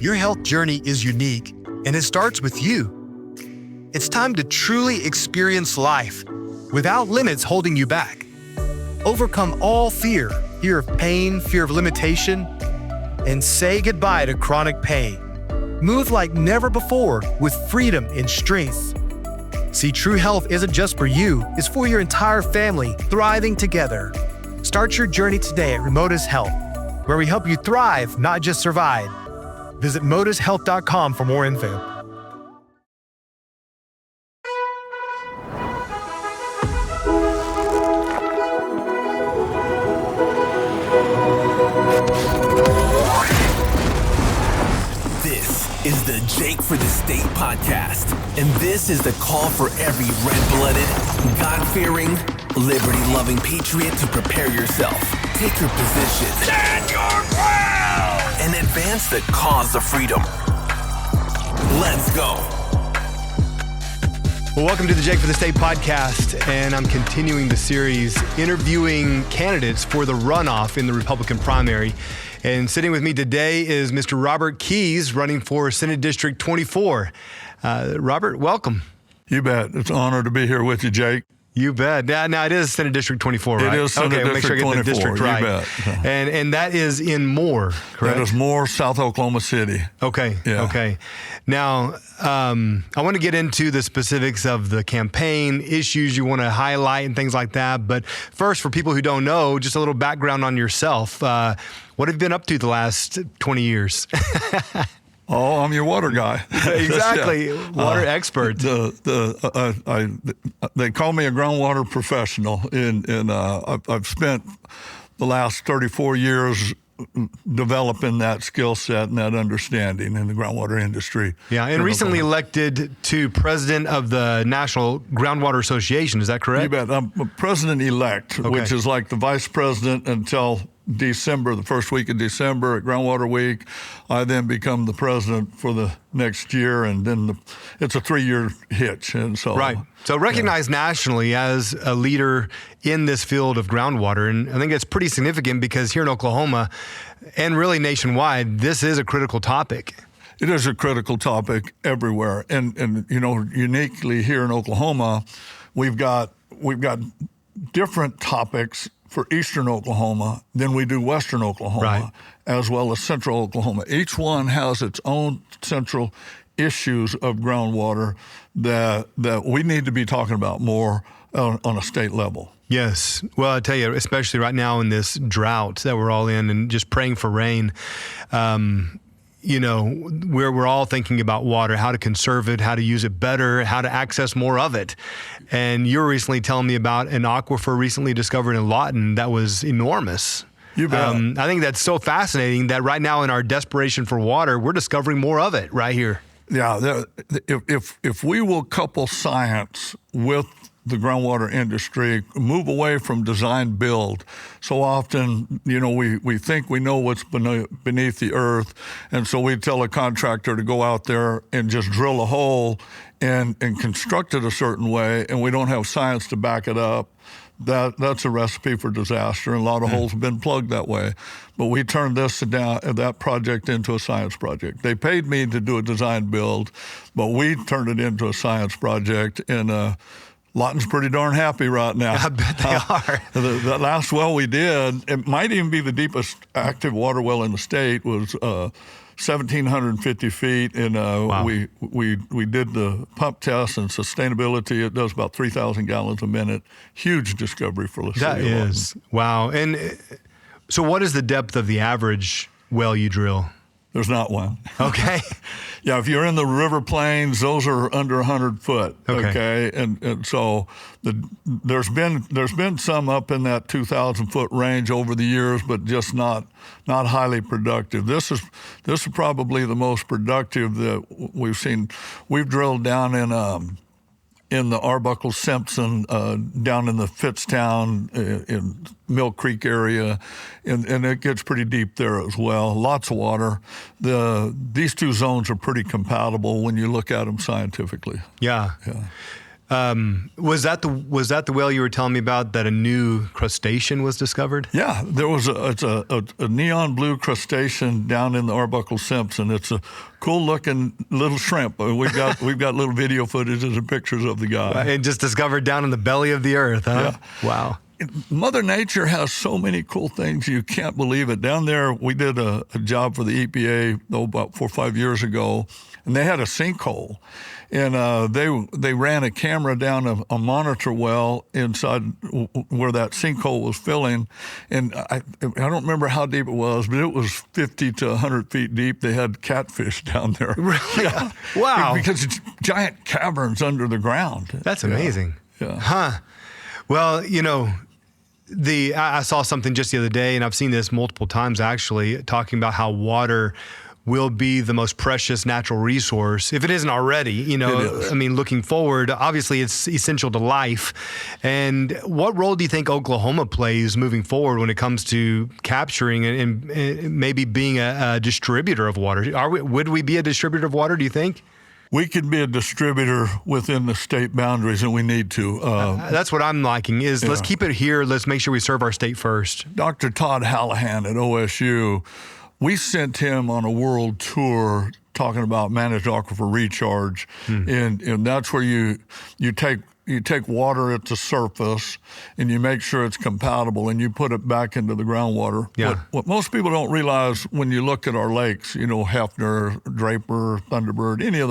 your health journey is unique, and it starts with you. It's time to truly experience life without limits holding you back. Overcome all fear of pain, fear of limitation, and say goodbye to chronic pain. Move like never before with freedom and strength. See, true health isn't just for you, it's for your entire family, thriving together. Start your journey today at Motus Health, where we help you thrive, not just survive. Visit motushealth.com for more info. This is the Jake for the State podcast, and this is the call for every red-blooded, God-fearing, liberty-loving patriot to prepare yourself, take your position, stand your ground, and advance the cause of freedom. Let's go. Well, welcome to the Jake for the State podcast, and I'm continuing the series interviewing candidates for the runoff in the Republican primary. And sitting with me today is Mr. Robert Keys, running for Senate District 24. Robert, welcome. You bet. It's an honor to be here with you, Jake. You bet. Now it is Senate District 24, right? It is Senate District 24. Make sure I get the district right. You bet. And that is in Moore, correct? That is Moore, South Oklahoma City. Okay. Yeah. Okay. Now, I want to get into the specifics of the campaign, issues you want to highlight and things like that. But first, for people who don't know, just a little background on yourself. What have you been up to the last 20 years? Oh, I'm your water guy. Exactly. Water expert. They call me a groundwater professional, and I've spent the last 34 years developing that skill set and that understanding in the groundwater industry. Yeah, and recently elected to president of the National Groundwater Association. Is that correct? You bet. I'm president-elect, Okay. which is like the vice president until December, the first week of December at Groundwater Week. I then become the president for the next year, and then it's a 3-year hitch. And so, right. So recognized nationally as a leader in this field of groundwater. And I think it's pretty significant because here in Oklahoma and really nationwide, this is a critical topic. It is a critical topic everywhere. And you know, uniquely here in Oklahoma, we've got different topics for eastern Oklahoma than we do western Oklahoma, right, as well as central Oklahoma. Each one has its own central issues of groundwater that we need to be talking about more on a state level. Yes. Well, I tell you, especially right now in this drought that we're all in and just praying for rain, you know, we're all thinking about water, how to conserve it, how to use it better, how to access more of it. And you were recently telling me about an aquifer recently discovered in Lawton that was enormous. You bet. I think that's so fascinating that right now in our desperation for water, we're discovering more of it right here. Yeah, if we will couple science with the groundwater industry, move away from design build. So often, you know, we think we know what's beneath the earth, and so we tell a contractor to go out there and just drill a hole and construct it a certain way, and we don't have science to back it up. That's a recipe for disaster, and a lot of holes have been plugged that way. But we turned that project into a science project. They paid me to do a design build, but we turned it into a science project, and Lawton's pretty darn happy right now. I bet they are. The last well we did, it might even be the deepest active water well in the state, was 1,750 feet, and wow, we did the pump test and sustainability. It does about 3,000 gallons a minute. Huge discovery for the city of Lawton. That is, wow. And so what is the depth of the average well you drill? There's not one. Okay. Yeah, if you're in the river plains, those are under 100 foot. Okay, and so there's been some up in that 2,000 foot range over the years, but just not highly productive. This is probably the most productive that we've seen. We've drilled down in the Arbuckle-Simpson, down in the Fitztown, in Mill Creek area, and it gets pretty deep there as well. Lots of water. These two zones are pretty compatible when you look at them scientifically. Yeah. Was that the whale you were telling me about that a new crustacean was discovered? Yeah, there was a neon blue crustacean down in the Arbuckle Simpson. It's a cool looking little shrimp. We've got little video footage and pictures of the guy. And just discovered down in the belly of the earth, huh? Yeah. Wow. Mother Nature has so many cool things, you can't believe it. Down there, we did a job for the EPA about 4 or 5 years ago, and they had a sinkhole. And they ran a camera down a monitor well inside where that sinkhole was filling. And I don't remember how deep it was, but it was 50 to 100 feet deep. They had catfish down there. Really? Yeah. Wow. Because it's giant caverns under the ground. That's amazing. Yeah. Huh. Well, I saw something just the other day, and I've seen this multiple times actually, talking about how water will be the most precious natural resource, if it isn't already, It is. I mean, looking forward, obviously it's essential to life. And what role do you think Oklahoma plays moving forward when it comes to capturing and maybe being a distributor of water? Would we be a distributor of water, do you think? We could be a distributor within the state boundaries, and we need to. That's what I'm liking is let's keep it here. Let's make sure we serve our state first. Dr. Todd Hallahan at OSU, we sent him on a world tour talking about managed aquifer recharge, and that's where you take water at the surface and you make sure it's compatible and you put it back into the groundwater. Yeah. What most people don't realize when you look at our lakes, Hefner, Draper, Thunderbird, any of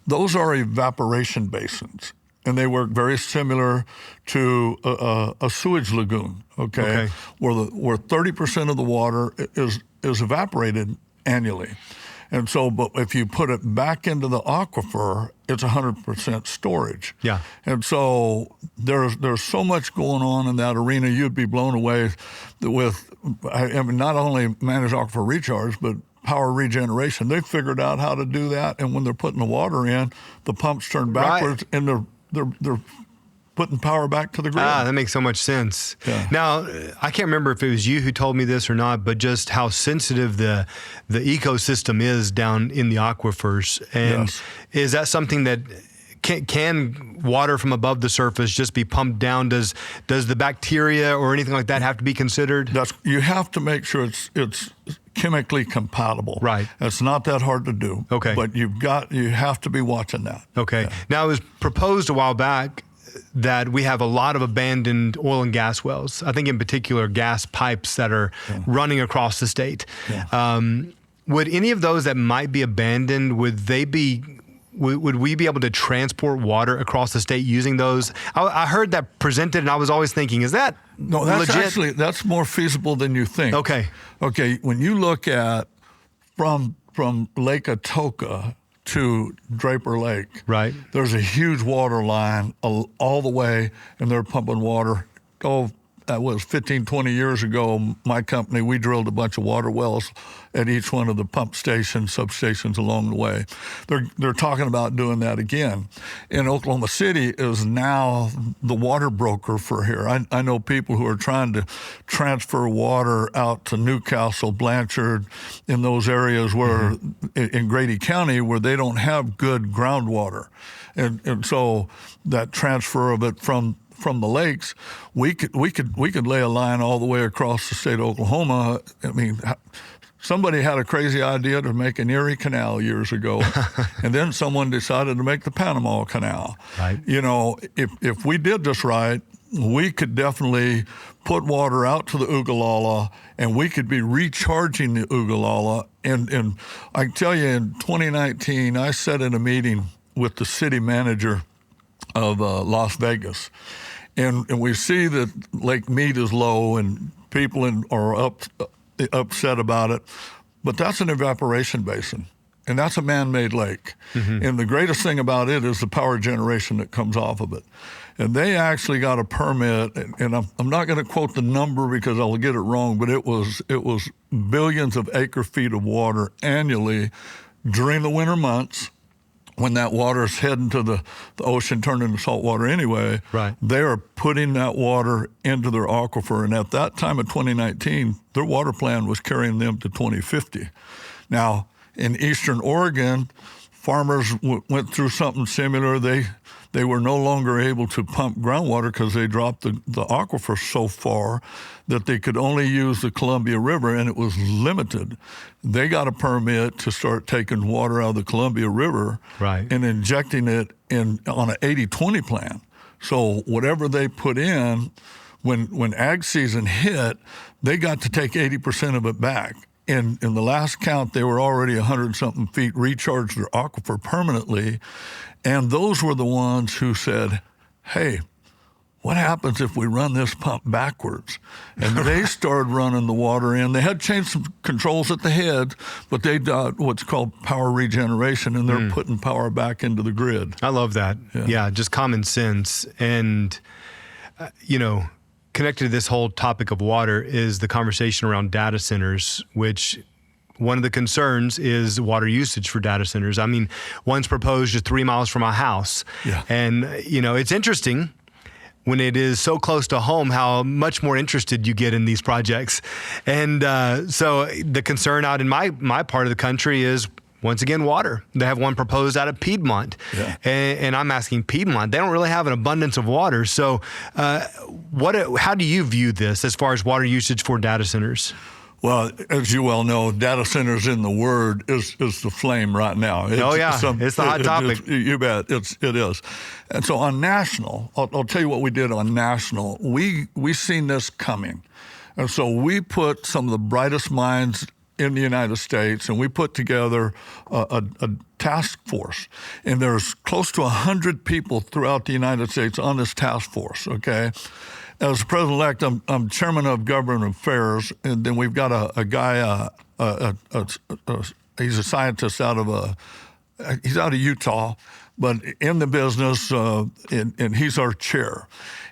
those are evaporation basins. And they work very similar to a sewage lagoon, okay? Where 30% of the water is evaporated annually. And so, but if you put it back into the aquifer, it's 100% storage. Yeah. And so there's so much going on in that arena. You'd be blown away with, not only managed aquifer recharge, but power regeneration. They've figured out how to do that. And when they're putting the water in, the pumps turn backwards, and they're putting power back to the grid. That makes so much sense. Yeah. Now, I can't remember if it was you who told me this or not, but just how sensitive the ecosystem is down in the aquifers. And Yes. is that something that can water from above the surface just be pumped down? Does the bacteria or anything like that have to be considered? You have to make sure it's chemically compatible. Right. It's not that hard to do. Okay. But you have to be watching that. Okay. Yeah. Now, it was proposed a while back that we have a lot of abandoned oil and gas wells. I think in particular gas pipes that are running across the state. Yeah. Would any of those that might be abandoned, would we be able to transport water across the state using those? I heard that presented, and I was always thinking, is that No, that's legit? that's more feasible than you think. Okay. Okay, when you look at from Lake Atoka to Draper Lake, Right. there's a huge water line all the way, and they're pumping water. That was 15, 20 years ago. My company, we drilled a bunch of water wells at each one of the pump stations, substations along the way. They're talking about doing that again. And Oklahoma City is now the water broker for here. I know people who are trying to transfer water out to Newcastle, Blanchard, in those areas where, in Grady County, where they don't have good groundwater. And so that transfer of it from the lakes, we could lay a line all the way across the state of Oklahoma. I mean, somebody had a crazy idea to make an Erie Canal years ago, and then someone decided to make the Panama Canal. Right. If we did this right, we could definitely put water out to the Ogallala, and we could be recharging the Ogallala. And I can tell you, in 2019, I sat in a meeting with the city manager of Las Vegas. And we see that Lake Mead is low and people are upset about it. But that's an evaporation basin, and that's a man-made lake. And the greatest thing about it is the power generation that comes off of it. And they actually got a permit, and I'm not going to quote the number because I'll get it wrong, but it was billions of acre feet of water annually during the winter months, when that water is heading to the ocean, turning into salt water anyway. Right. They are putting that water into their aquifer. And at that time of 2019, their water plan was carrying them to 2050. Now, in Eastern Oregon, farmers went through something similar. They they were no longer able to pump groundwater because they dropped the aquifer so far that they could only use the Columbia River, and it was limited. They got a permit to start taking water out of the Columbia River and injecting it on an 80-20 plan. So whatever they put in, when ag season hit, they got to take 80% of it back. In the last count, they were already 100-something feet, recharged their aquifer permanently. And those were the ones who said, hey, what happens if we run this pump backwards? And they started running the water in. They had changed some controls at the head, but they got what's called power regeneration, and they're putting power back into the grid. I love that. Yeah, just common sense. And, connected to this whole topic of water is the conversation around data centers, which one of the concerns is water usage for data centers. I mean, one's proposed just 3 miles from my house. Yeah. And, it's interesting when it is so close to home, how much more interested you get in these projects. And so the concern out in my part of the country is, once again, water. They have one proposed out of Piedmont. Yeah. And I'm asking Piedmont, they don't really have an abundance of water. So how do you view this as far as water usage for data centers? Well, as you well know, data centers in the word is the flame right now. It's the hot topic. You bet, it is. And so on national, I'll tell you what we did on national. We seen this coming. And so we put some of the brightest minds in the United States, and we put together a task force. And there's close to 100 people throughout the United States on this task force, okay? As president-elect, I'm chairman of government affairs, and then we've got a guy, he's a scientist he's out of Utah, but in the business, and he's our chair.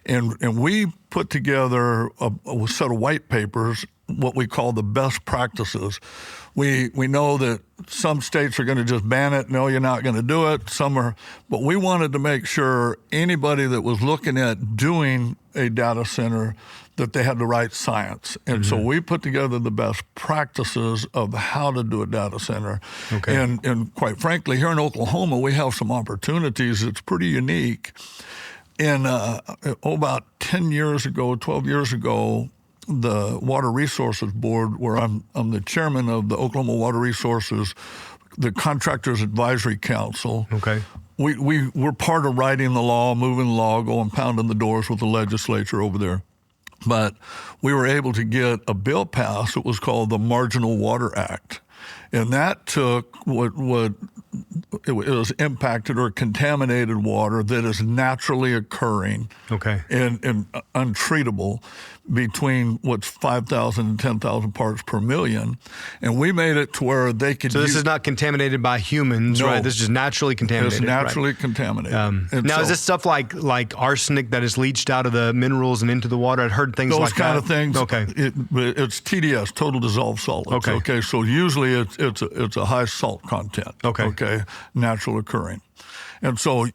And we put together a set of white papers, what we call the best practices. We know that some states are going to just ban it. No, you're not going to do it. But we wanted to make sure anybody that was looking at doing a data center, that they had the right science. And so we put together the best practices of how to do a data center. Okay. And quite frankly, here in Oklahoma, we have some opportunities. It's pretty unique. And about 10 years ago, 12 years ago, the Water Resources Board, where I'm the chairman of the Oklahoma Water Resources, the Contractors Advisory Council. Okay. We're part of writing the law, moving the law, going pounding the doors with the legislature over there. But we were able to get a bill passed. It was called the Marginal Water Act. And that took what it was impacted or contaminated water that is naturally occurring and untreatable between what's 5,000 and 10,000 parts per million. And we made it to where they could this is not contaminated by humans, right? This is just naturally contaminated. It's naturally contaminated. Now, is this stuff like arsenic that is leached out of the minerals and into the water? I've heard things like that. Those kind of things. Okay. It's TDS, total dissolved solids. Okay. So usually it's a high salt content. Okay. Natural occurring. And so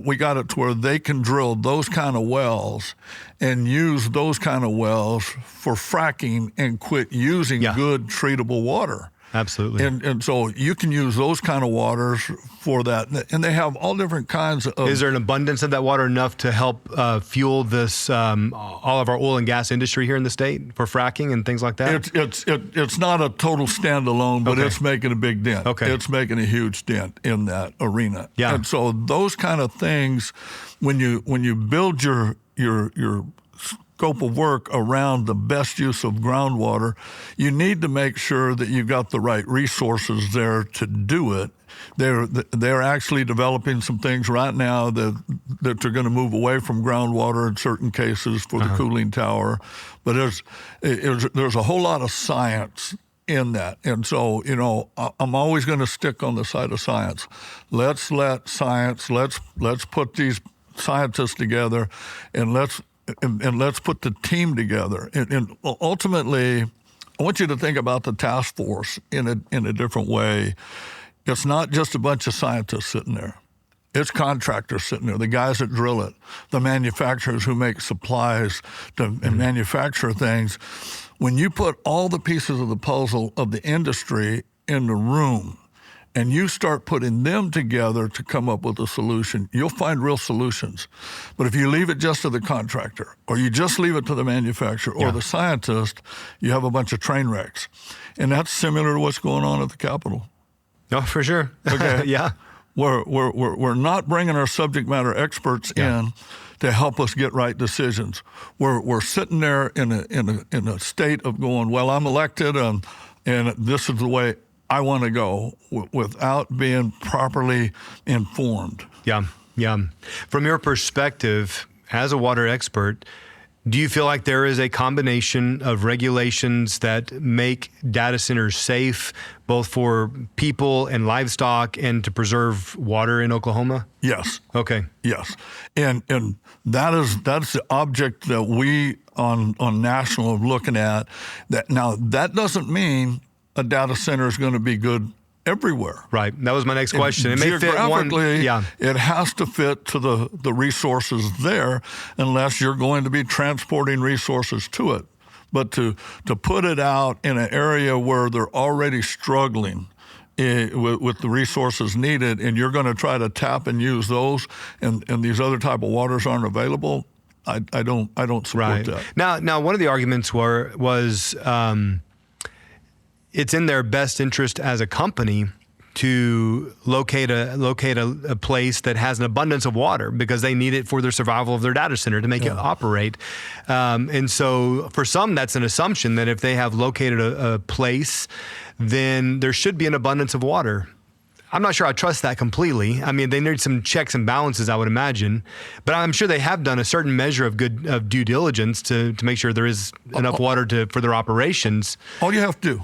we got it to where they can drill those kind of wells and use those kind of wells for fracking and quit using good treatable water. Absolutely. And so you can use those kind of waters for that. And they have all different kinds of... Is there an abundance of that water enough to help fuel this, all of our oil and gas industry here in the state for fracking and things like that? It's not a total standalone, but it's making a big dent. It's making a huge dent in that arena. Yeah. And so those kind of things, when you build your scope of work around the best use of groundwater, you need to make sure that you've got the right resources there to do it. They're actually developing some things right now that they're going to move away from groundwater in certain cases for the cooling tower. But there's a whole lot of science in that. And so, I'm always going to stick on the side of science. Let's put these scientists together and let's put the team together. And ultimately, I want you to think about the task force in a different way. It's not just a bunch of scientists sitting there. It's contractors sitting there, the guys that drill it, the manufacturers who make supplies and manufacture things. When you put all the pieces of the puzzle of the industry in the room and you start putting them together to come up with a solution, you'll find real solutions. But if you leave it just to the contractor, or you just leave it to the manufacturer or the scientist, you have a bunch of train wrecks. And that's similar to what's going on at the Capitol. Oh, for sure. Okay. Yeah. We're not bringing our subject matter experts in to help us get right decisions. We're sitting there in a state of going, well, I'm elected and this is the way I want to go, without being properly informed. Yeah. From your perspective as a water expert, do you feel like there is a combination of regulations that make data centers safe, both for people and livestock, and to preserve water in Oklahoma? Yes. Okay. Yes. And that's the object that we on national are looking at. Now, that doesn't mean a data center is going to be good everywhere. Right. That was my next question. It may fit one. It has to fit to the resources there, unless you're going to be transporting resources to it. But to put it out in an area where they're already struggling with the resources needed, and you're going to try to tap and use those, and these other type of waters aren't available, I don't support that. Now, one of the arguments was it's in their best interest as a company to locate a place that has an abundance of water, because they need it for their survival of their data center to make it operate. And so for some, that's an assumption that if they have located a place, then there should be an abundance of water. I'm not sure I trust that completely. I mean, they need some checks and balances, I would imagine, but I'm sure they have done a certain measure of due diligence to make sure there is enough water for their operations. All you have to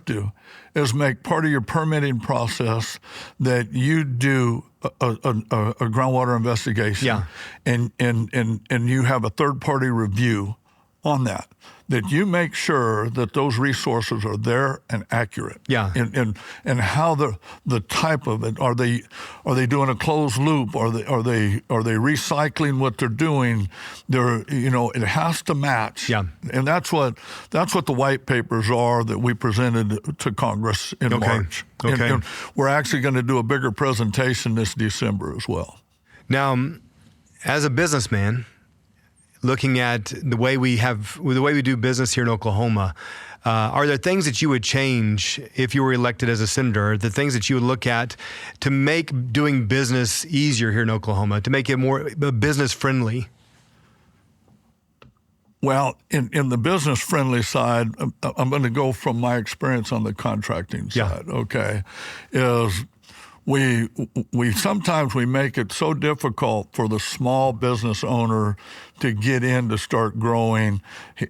do is make part of your permitting process that you do a groundwater investigation, and you have a third-party review on that you make sure that those resources are there and accurate. And how the type of it, are they doing a closed loop? Are they recycling what they're doing? It has to match. And that's what the white papers are that we presented to Congress in March. And we're actually going to do a bigger presentation this December as well. Now, as a businessman, looking at the way we do business here in Oklahoma, are there things that you would change if you were elected as a senator? The things that you would look at to make doing business easier here in Oklahoma, to make it more business friendly? Well, in the business friendly side, I'm going to go from my experience on the contracting side. Okay, is we sometimes make it so difficult for the small business owner to get in to start growing.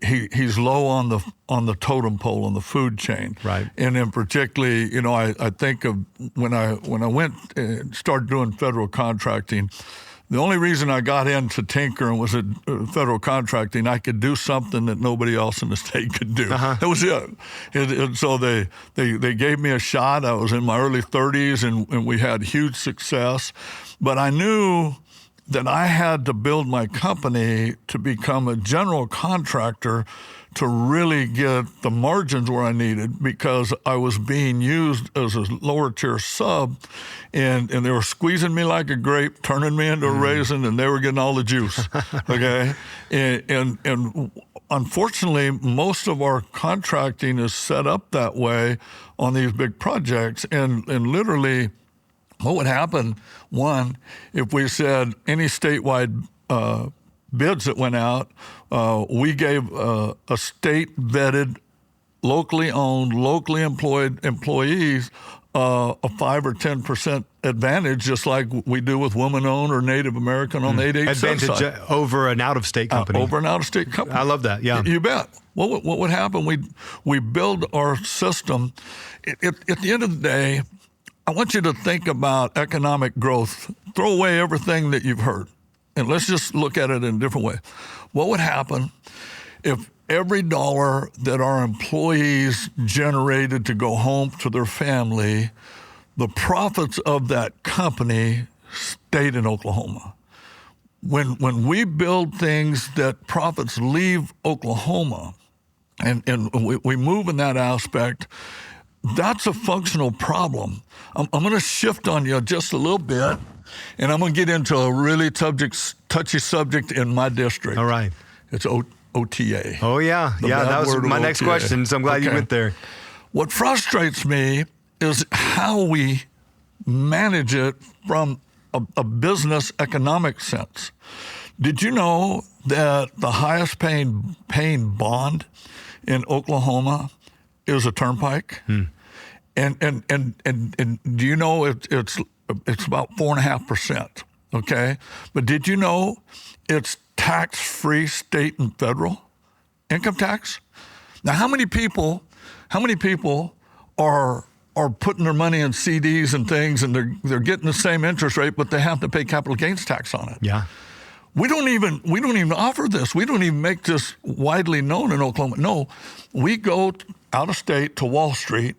He's low on the totem pole on the food chain, right? And then particularly, I think of when I went and started doing federal contracting. The only reason I got into tinkering was at federal contracting. I could do something that nobody else in the state could do. That was it. And so they gave me a shot. I was in my early 30s, and we had huge success. But I knew that I had to build my company to become a general contractor to really get the margins where I needed, because I was being used as a lower tier sub, and they were squeezing me like a grape, turning me into a raisin, and they were getting all the juice. Okay, and unfortunately, most of our contracting is set up that way on these big projects, and literally, what would happen? One, if we said any statewide bids that went out, we gave a state-vetted, locally owned, locally employed employees a 5 or 10% advantage, just like we do with woman-owned or Native American on the 887 advantage side. Over an out-of-state company. Over an out-of-state company. I love that. Yeah, you bet. What would happen? We build our system. At the end of the day, I want you to think about economic growth. Throw away everything that you've heard, and let's just look at it in a different way. What would happen if every dollar that our employees generated to go home to their family, the profits of that company stayed in Oklahoma? When we build things that profits leave Oklahoma, and we move in that aspect, that's a functional problem. I'm going to shift on you just a little bit, and I'm going to get into a really touchy subject in my district. All right. It's OTA. Oh, yeah. That was my next question, so I'm glad you went there. What frustrates me is how we manage it from a business economic sense. Did you know that the highest paying bond in Oklahoma is a turnpike? And do you know it's about 4.5%? Okay, but did you know it's tax-free state and federal income tax? Now, how many people are putting their money in CDs and things, and they're getting the same interest rate, but they have to pay capital gains tax on it? Yeah. We don't even offer this. We don't even make this widely known in Oklahoma. No, we go out of state to Wall Street,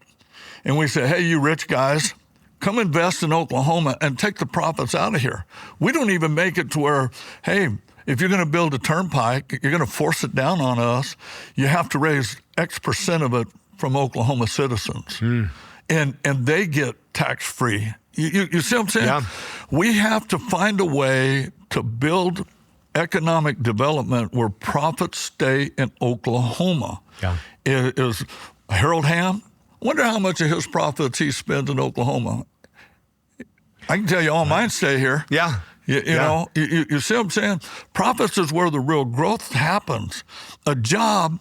and we say, hey, you rich guys, come invest in Oklahoma and take the profits out of here. We don't even make it to where, hey, if you're going to build a turnpike, you're going to force it down on us. You have to raise X percent of it from Oklahoma citizens. And they get tax-free. You see what I'm saying? Yeah. We have to find a way to build economic development where profits stay in Oklahoma. Yeah. Is Harold Hamm? Wonder how much of his profits he spends in Oklahoma. I can tell you all mine stay here. Yeah. You know, you see what I'm saying? Profits is where the real growth happens. A job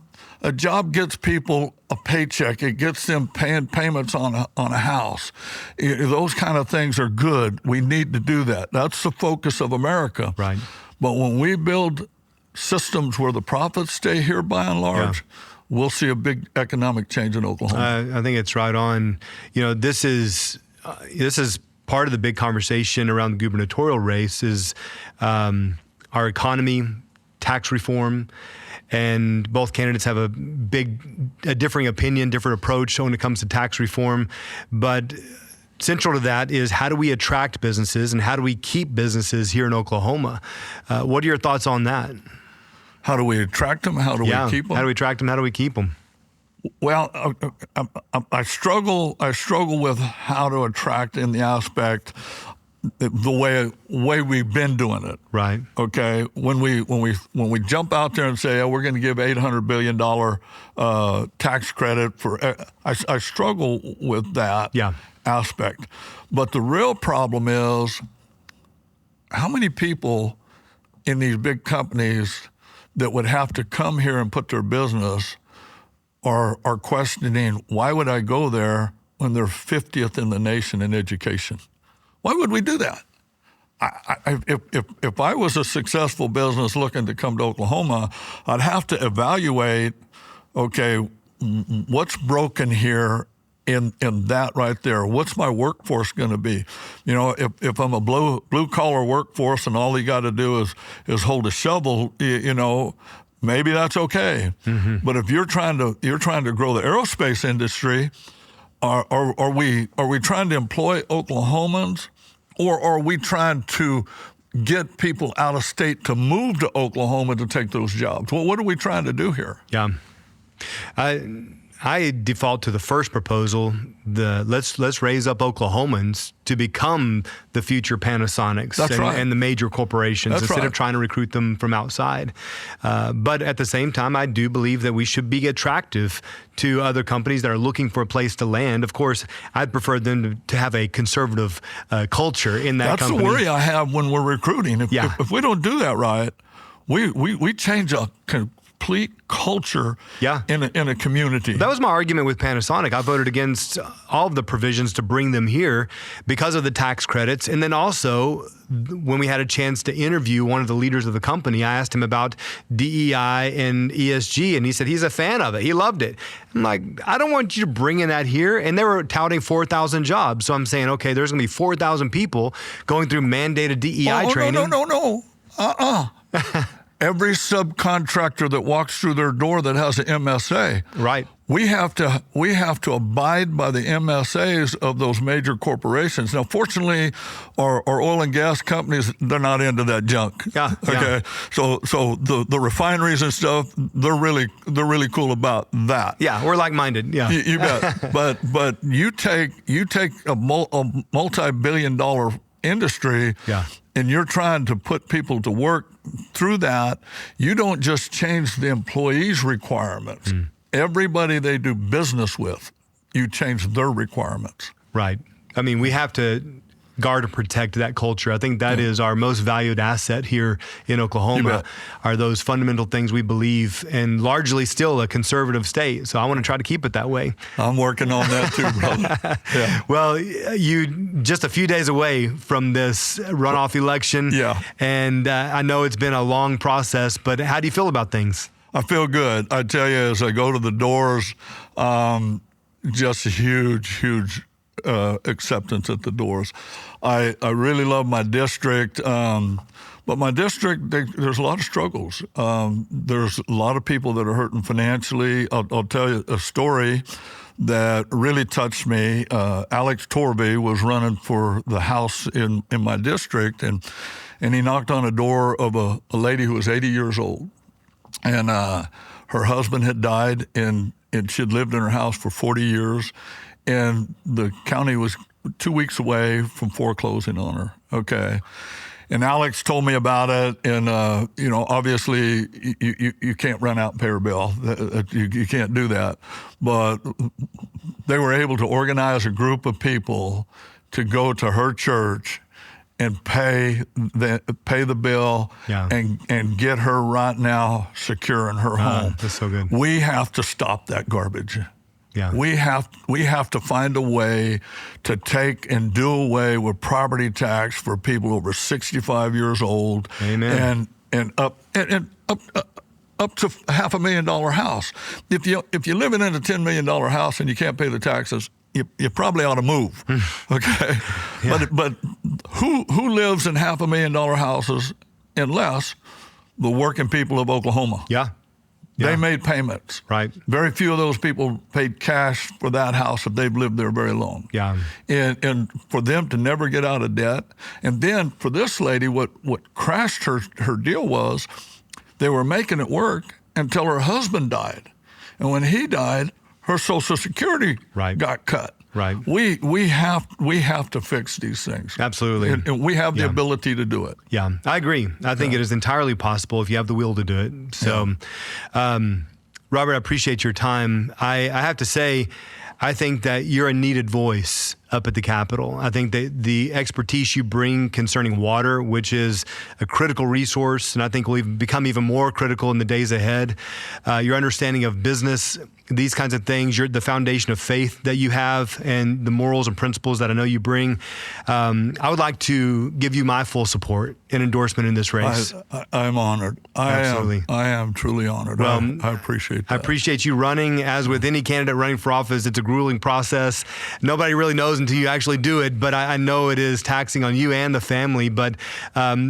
gets people a paycheck. It gets them paying payments on a house. Those kind of things are good. We need to do that. That's the focus of America. Right. But when we build systems where the profits stay here by and large, we'll see a big economic change in Oklahoma. I think it's right on. You know, this is part of the big conversation around the gubernatorial race is our economy, tax reform, and both candidates have a differing opinion, different approach when it comes to tax reform. But central to that is how do we attract businesses and how do we keep businesses here in Oklahoma? What are your thoughts on that? How do we attract them? How do we keep them? How do we attract them? How do we keep them? Well, I struggle with how to attract in the aspect the way we've been doing it. Right. Okay. When we jump out there and say, we're going to give $800 billion tax credit for, I struggle with that aspect. But the real problem is how many people in these big companies that would have to come here and put their business are questioning, why would I go there when they're 50th in the nation in education? Why would we do that? If I was a successful business looking to come to Oklahoma, I'd have to evaluate, okay, what's broken here in that right there? What's my workforce going to be? You know, if I'm a blue collar workforce and all you got to do is hold a shovel, you know, maybe that's okay. Mm-hmm. But if you're trying to grow the aerospace industry, are we trying to employ Oklahomans, or are we trying to get people out of state to move to Oklahoma to take those jobs? Well, what are we trying to do here? Yeah, I default to the first proposal. Let's raise up Oklahomans to become the future Panasonics and the major corporations instead of trying to recruit them from outside. But at the same time, I do believe that we should be attractive to other companies that are looking for a place to land. Of course, I'd prefer them to have a conservative culture in that company. That's the worry I have when we're recruiting. If we don't do that right, we change a complete culture in a community. That was my argument with Panasonic. I voted against all of the provisions to bring them here because of the tax credits. And then also, when we had a chance to interview one of the leaders of the company, I asked him about DEI and ESG, and he said he's a fan of it. He loved it. I'm like, I don't want you to bring in that here. And they were touting 4,000 jobs. So I'm saying, okay, there's going to be 4,000 people going through mandated DEI training. No. every subcontractor that walks through their door that has an MSA. Right. We have to abide by the MSAs of those major corporations. Now, fortunately, our oil and gas companies, they're not into that junk. Yeah. Okay. So the refineries and stuff, they're really cool about that. Yeah, we're like-minded. Yeah. You bet. but you take a multi-billion-dollar industry. Yeah. And you're trying to put people to work through that. You don't just change the employees' requirements. Everybody they do business with, you change their requirements. Right. I mean, we have to guard and protect that culture. I think that is our most valued asset here in Oklahoma, are those fundamental things we believe, and largely still a conservative state. So I want to try to keep it that way. I'm working on that too, brother. Yeah. Well, you just a few days away from this runoff election. Yeah. And I know it's been a long process, but how do you feel about things? I feel good. I tell you, as I go to the doors, just a huge acceptance at the doors. I really love my district, but my district, there's a lot of struggles. There's a lot of people that are hurting financially. I'll tell you a story that really touched me. Alex Torby was running for the House in my district, and he knocked on a door of a lady who was 80 years old. And her husband had died, and she had lived in her house for 40 years. And the county was 2 weeks away from foreclosing on her. Okay. And Alex told me about it. And, obviously you can't run out and pay her bill. You can't do that. But they were able to organize a group of people to go to her church and pay the bill, and get her right now secure in her home. That's so good. We have to stop that garbage. Yeah. We have to find a way to take and do away with property tax for people over 65 years old. Amen. And up to $500,000 house. If you're living in a $10 million house and you can't pay the taxes, you probably ought to move, okay? Yeah. But who lives in $500,000 houses unless the working people of Oklahoma? Yeah. They made payments. Right. Very few of those people paid cash for that house if they've lived there very long. Yeah. And for them to never get out of debt. And then for this lady, what crashed her deal was they were making it work until her husband died. And when he died, her Social Security got cut. Right. We have to fix these things. Absolutely. And we have the ability to do it. Yeah, I agree. I think it is entirely possible if you have the will to do it. So, Robert, I appreciate your time. I have to say, I think that you're a needed voice up at the Capitol. I think that the expertise you bring concerning water, which is a critical resource, and I think will become even more critical in the days ahead, your understanding of business, these kinds of things, the foundation of faith that you have, and the morals and principles that I know you bring. I would like to give you my full support and endorsement in this race. I'm honored. Absolutely. I am truly honored. Well, I appreciate that. I appreciate you running. As with any candidate running for office, it's a grueling process. Nobody really knows until you actually do it, but I know it is taxing on you and the family. But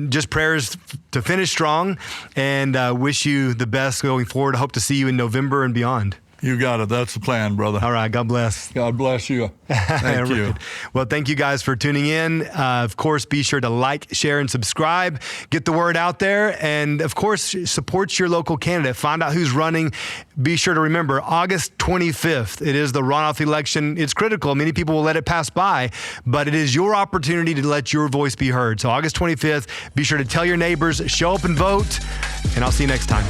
just prayers to finish strong, and wish you the best going forward. I hope to see you in November and beyond. You got it. That's the plan, brother. All right. God bless. God bless you. Thank you. Well, thank you guys for tuning in. Of course, be sure to like, share, and subscribe. Get the word out there. And of course, support your local candidate. Find out who's running. Be sure to remember, August 25th, it is the runoff election. It's critical. Many people will let it pass by, but it is your opportunity to let your voice be heard. So August 25th, be sure to tell your neighbors, show up and vote, and I'll see you next time.